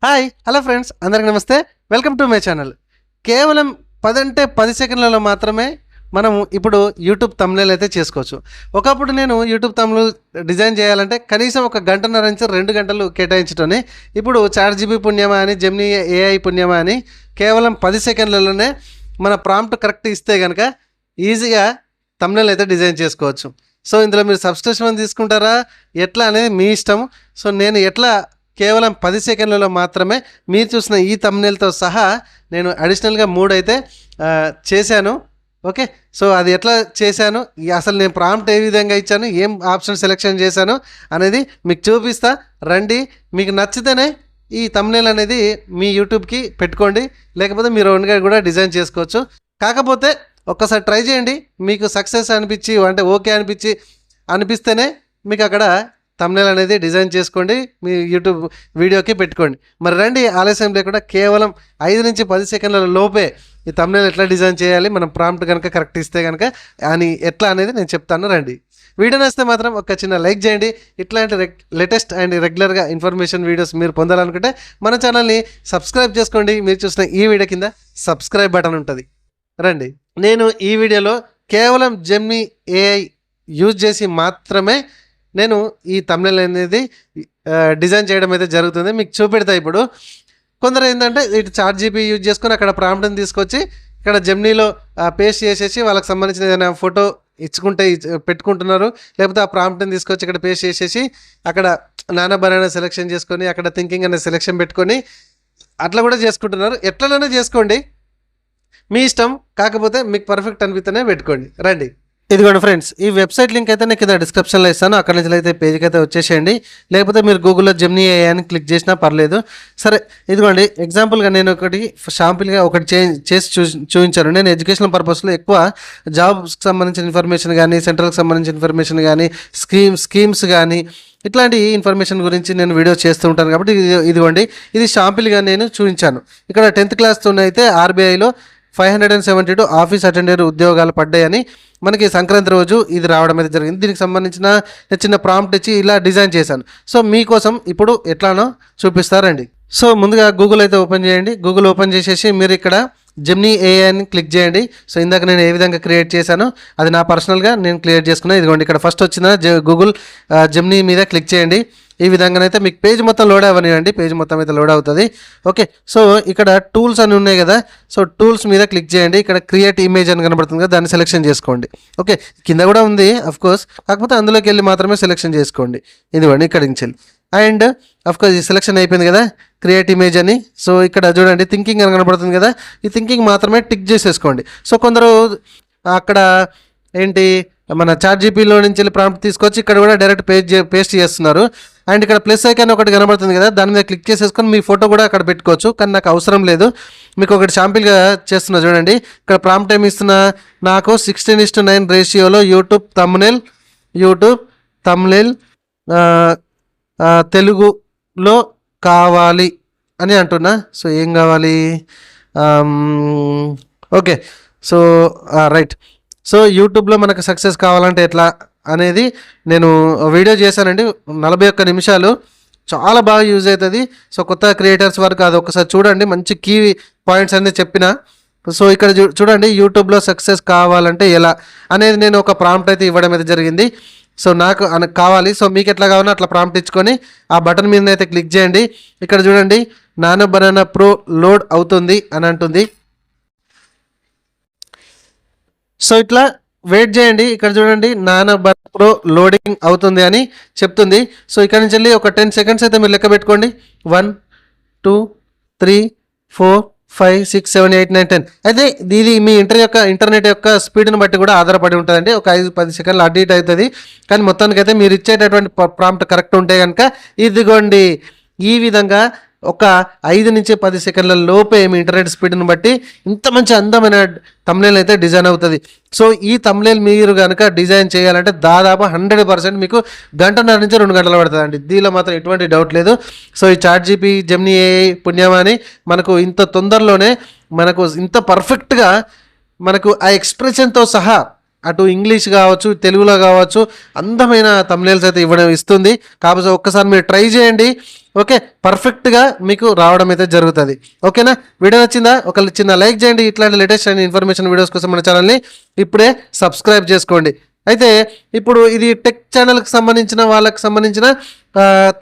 Hi hello friends, అందరికి నమస్తే. Welcome to my channel. కేవలం 10 అంటే 10 సెకండ్లలో మాత్రమే మనము ఇప్పుడు యూట్యూబ్ థంబ్నెయిల్ అయితే చేసుకోవచ్చు. ఒకప్పుడు నేను యూట్యూబ్ థంబ్నెయిల్ డిజైన్ చేయాలంటే కనీసం 1 గంటన్నర నుంచి 2 గంటలు కేటాయించటోని ఇప్పుడు చాట్‌జీపీటీ పుణ్యమా అని, జెమినీ ఏఐ పుణ్యమా అని కేవలం 10 సెకండ్లలోనే మన ప్రాంప్ట్ కరెక్ట్ ఇస్తే కనుక ఈజీగా థంబ్నెయిల్ అయితే డిజైన్ చేసుకోవచ్చు. సో ఇందులో మీరు సబ్స్క్రిప్షన్ తీసుకుంటారా ఎట్లా అనేది మీ ఇష్టం. సో నేను ఎట్లా కేవలం 10 సెకండ్లలో మాత్రమే మీరు చూసిన ఈ థంబ్నెయిల్తో సహా నేను అడిషనల్గా 3 అయితే చేశాను. ఓకే, సో అది ఎట్లా చేశాను, అసలు నేను ప్రాంప్ట్ ఏ విధంగా ఇచ్చాను, ఏం ఆప్షన్ సెలెక్షన్ చేశాను అనేది మీకు చూపిస్తా రండి. మీకు నచ్చితేనే ఈ థంబ్నెయిల్ అనేది మీ యూట్యూబ్కి పెట్టుకోండి, లేకపోతే మీరు ఓన్గా కూడా డిజైన్ చేసుకోవచ్చు. కాకపోతే ఒక్కసారి ట్రై చేయండి, మీకు సక్సెస్ అనిపించి అంటే ఓకే అనిపిస్తేనే మీకు అక్కడ థంబ్నెయిల్ అనేది డిజైన్ చేసుకోండి, మీ యూట్యూబ్ వీడియోకి పెట్టుకోండి. మరి రండి, ఆలస్యం లేకుండా కేవలం 5 నుంచి 10 సెకండ్ల లోపే ఈ థంబ్నెయిల్ ఎట్లా డిజైన్ చేయాలి, మనం ప్రాంప్ట్ కనుక కరెక్ట్ ఇస్తే కనుక అని ఎట్లా అనేది నేను చెప్తాను. రండి, వీడియో నచ్చితే మాత్రం ఒక చిన్న లైక్ చేయండి. ఇట్లాంటి లేటెస్ట్ అండ్ రెగ్యులర్గా ఇన్ఫర్మేషన్ వీడియోస్ మీరు పొందాలనుకుంటే మన ఛానల్ని సబ్స్క్రైబ్ చేసుకోండి. మీరు చూసిన ఈ వీడియో కింద సబ్స్క్రైబ్ బటన్ ఉంటుంది. రండి, నేను ఈ వీడియోలో కేవలం జెమినీ ఏఐ యూజ్ చేసి మాత్రమే నేను ఈ థంబ్నెయిల్ అనేది డిజైన్ చేయడం అయితే జరుగుతుంది. మీకు చూపెడతా. ఇప్పుడు కొందరు ఏంటంటే ఇటు చాట్‌జీపీటీ యూజ్ చేసుకొని అక్కడ ప్రాంప్ట్ని తీసుకొచ్చి ఇక్కడ జెమినీలో పేస్ట్ చేసేసి వాళ్ళకి సంబంధించిన ఏదైనా ఫోటో ఇచ్చుకుంటే పెట్టుకుంటున్నారు, లేకపోతే ఆ ప్రాంప్ట్ని తీసుకొచ్చి ఇక్కడ పేస్ట్ చేసేసి అక్కడ నానా బనానా సెలెక్షన్ చేసుకొని అక్కడ థింకింగ్ అనే సెలెక్షన్ పెట్టుకొని అట్లా కూడా చేసుకుంటున్నారు. ఎట్లనైనా చేసుకోండి, మీ ఇష్టం. కాకపోతే మీకు పర్ఫెక్ట్ అనిపిస్తేనే పెట్టుకోండి. రండి, ఇదిగోండి ఫ్రెండ్స్, ఈ వెబ్సైట్ లింక్ అయితే నేను కింద డిస్క్రిప్షన్లో ఇస్తాను. అక్కడి నుంచి అయితే పేజ్కి అయితే వచ్చేసేయండి, లేకపోతే మీరు గూగుల్లో జెమినీ ఏఐ అని క్లిక్ చేసినా పర్లేదు. సరే, ఇదిగోండి ఎగ్జాంపుల్గా నేను ఒకటి షాంపుల్గా ఒకటి చేసి చూపించాను. నేను ఎడ్యుకేషనల్ పర్పస్లో ఎక్కువ జాబ్స్కి సంబంధించిన ఇన్ఫర్మేషన్ కానీ, సెంట్రల్కి సంబంధించిన ఇన్ఫర్మేషన్ కానీ, స్కీమ్స్ కానీ ఇట్లాంటి ఇన్ఫర్మేషన్ గురించి నేను వీడియో చేస్తూ ఉంటాను. కాబట్టి ఇదిగోండి, ఇది షాంపుల్గా నేను చూపించాను. ఇక్కడ 10th క్లాస్తో అయితే ఆర్బీఐలో 572 ఆఫీస్ అటెండర్ ఉద్యోగాలు పడ్డాయని మనకి సంక్రాంతి రోజు ఇది రావడం అయితే జరిగింది. దీనికి సంబంధించిన చిన్న ప్రాంప్ట్ ఇచ్చి ఇలా డిజైన్ చేశాను. సో మీకోసం ఇప్పుడు ఎట్లానో చూపిస్తారండి. సో ముందుగా గూగుల్ అయితే ఓపెన్ చేయండి. గూగుల్ ఓపెన్ చేసేసి మీరు ఇక్కడ జెమినీ ఏఐ అని క్లిక్ చేయండి. సో ఇందాక నేను ఏ విధంగా క్రియేట్ చేశానో అది నా పర్సనల్గా నేను క్రియేట్ చేసుకున్నాను. ఇదిగోండి, ఇక్కడ ఫస్ట్ వచ్చిన గూగుల్ జెమినీ మీద క్లిక్ చేయండి. ఈ విధంగానైతే మీకు పేజ్ మొత్తం లోడ్ అవ్వనివ్వండి. పేజ్ మొత్తం అయితే లోడ్ అవుతుంది. ఓకే, సో ఇక్కడ టూల్స్ అని ఉన్నాయి కదా, సో టూల్స్ మీద క్లిక్ చేయండి. ఇక్కడ క్రియేట్ ఇమేజ్ అని కనబడుతుంది కదా, దాన్ని సెలెక్షన్ చేసుకోండి. ఓకే, కింద కూడా ఉంది అఫ్కోర్స్, కాకపోతే అందులోకి వెళ్ళి మాత్రమే సెలెక్షన్ చేసుకోండి. ఇదిగోండి, ఇక్కడి నుంచి వెళ్ళి అండ్ అఫ్కోర్స్ ఈ సెలెక్షన్ అయిపోయింది కదా, క్రియేట్ ఇమేజ్ అని. సో ఇక్కడ చూడండి థింకింగ్ అని కనబడుతుంది కదా, ఈ థింకింగ్ మాత్రమే టిక్ చేసేసుకోండి. సో కొందరు అక్కడ ఏంటి మన చాట్‌జీపీటీలో నుంచి వెళ్ళి ప్రాంప్ట్ తీసుకొచ్చి ఇక్కడ కూడా డైరెక్ట్ పేస్ట్ చేస్తున్నారు. అండ్ ఇక్కడ ప్లస్ ఐకాన్ ఒకటి కనబడుతుంది కదా, దాని మీద క్లిక్ చేసేసుకొని మీ ఫోటో కూడా అక్కడ పెట్టుకోవచ్చు. కానీ నాకు అవసరం లేదు, మీకు ఒకటి శాంపిల్గా చేస్తున్నా చూడండి. ఇక్కడ ప్రాంప్ట్ ఏమి ఇస్తున్నా, నాకు 16:9 రేషియోలో యూట్యూబ్ థంబ్నెయిల్ తెలుగులో కావాలి అని అంటున్నా. సో ఏం కావాలి, ఓకే, సో రైట్. సో యూట్యూబ్లో మనకు సక్సెస్ కావాలంటే ఎట్లా అనేది నేను వీడియో చేశానండి, 41 నిమిషాలు. చాలా బాగా యూజ్ అవుతుంది. సో కొత్త క్రియేటర్స్ వరకు అది ఒకసారి చూడండి, మంచి కీ పాయింట్స్ అనేది చెప్పిన. సో ఇక్కడ చూడండి, యూట్యూబ్లో సక్సెస్ కావాలంటే ఎలా అనేది నేను ఒక ప్రాంప్ట్ అయితే ఇవ్వడం అయితే జరిగింది. సో నాకు కావాలి. సో మీకు ఎట్లా కావాలో అట్లా ప్రాంప్ట్ ఇచ్చుకొని ఆ బటన్ మీద అయితే క్లిక్ చేయండి. ఇక్కడ చూడండి, నానో బనానా ప్రో లోడ్ అవుతుంది అని అంటుంది. సో ఇట్లా వెయిట్ చేయండి. ఇక్కడ చూడండి, నానో బనానా ప్రో లోడింగ్ అవుతుంది అని చెప్తుంది. సో ఇక్కడ నుంచి వెళ్ళి ఒక 10 సెకండ్స్ అయితే మీరు లెక్క పెట్టుకోండి. 1 2 3 4 5 6 7 8 9 10. అయితే ఇది మీ ఇంటర్నెట్ యొక్క స్పీడ్ని బట్టి కూడా ఆధారపడి ఉంటుందండి. ఒక 5-10 సెకండ్లు అటు ఇటు అవుతుంది. కానీ మొత్తానికి అయితే మీరు ఇచ్చేటటువంటి ప్రాంప్ట్ కరెక్ట్ ఉంటే కనుక ఇదిగోండి ఈ విధంగా ఒక 5 నుంచి 10 సెకండ్ల లోపే మీ ఇంటర్నెట్ స్పీడ్ని బట్టి ఇంత మంచి అందమైన థంబ్నెయిల్ అయితే డిజైన్ అవుతుంది. సో ఈ థంబ్నెయిల్ మీరు కనుక డిజైన్ చేయాలంటే దాదాపు 100% మీకు 1.5 నుంచి 2 గంటలు పడుతుందండి. దీనిలో మాత్రం ఎటువంటి డౌట్ లేదు. సో ఈ చాట్‌జీపీటీ జెమినీ ఏఐ పుణ్యమాని మనకు ఇంత తొందరలోనే మనకు ఇంత పర్ఫెక్ట్గా మనకు ఆ ఎక్స్ప్రెషన్తో సహా అటు ఇంగ్లీష్ కావచ్చు, తెలుగులో కావచ్చు, అందమైన థంబ్నెయిల్స్ అయితే ఇస్తుంది. కాకపోతే ఒక్కసారి మీరు ట్రై చేయండి. ఓకే, పర్ఫెక్ట్గా మీకు రావడం అయితే జరుగుతుంది. ఓకేనా, వీడియో నచ్చిందా? ఒక చిన్న లైక్ చేయండి. ఇట్లాంటి లేటెస్ట్ అండ్ ఇన్ఫర్మేషన్ వీడియోస్ కోసం మన ఛానల్ని ఇప్పుడే సబ్స్క్రైబ్ చేసుకోండి. అయితే ఇప్పుడు ఇది టెక్ ఛానల్కి సంబంధించిన వాళ్ళకి సంబంధించిన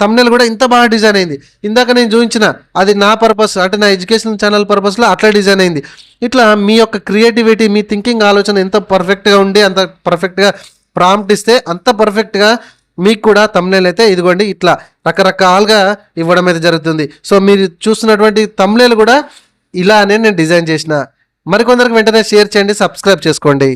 థంబ్నెయిల్ కూడా ఇంత బాగా డిజైన్ అయింది. ఇందాక నేను చూపించిన అది నా పర్పస్, అంటే నా ఎడ్యుకేషన్ ఛానల్ పర్పస్లో అట్లా డిజైన్ అయింది. ఇట్లా మీ యొక్క క్రియేటివిటీ, మీ థింకింగ్ ఆలోచన ఎంత పర్ఫెక్ట్గా ఉండి అంత పర్ఫెక్ట్గా ప్రాంప్ట్ ఇస్తే అంత పర్ఫెక్ట్గా మీకు కూడా థంబ్నెయిల్ అయితే ఇదిగోండి ఇట్లా రకరకాలుగా ఇవ్వడం అయితే జరుగుతుంది. సో మీరు చూస్తున్నటువంటి థంబ్నెయిల్ కూడా ఇలానే నేను డిజైన్ చేసిన. మరికొందరికి వెంటనే షేర్ చేయండి, సబ్స్క్రైబ్ చేసుకోండి.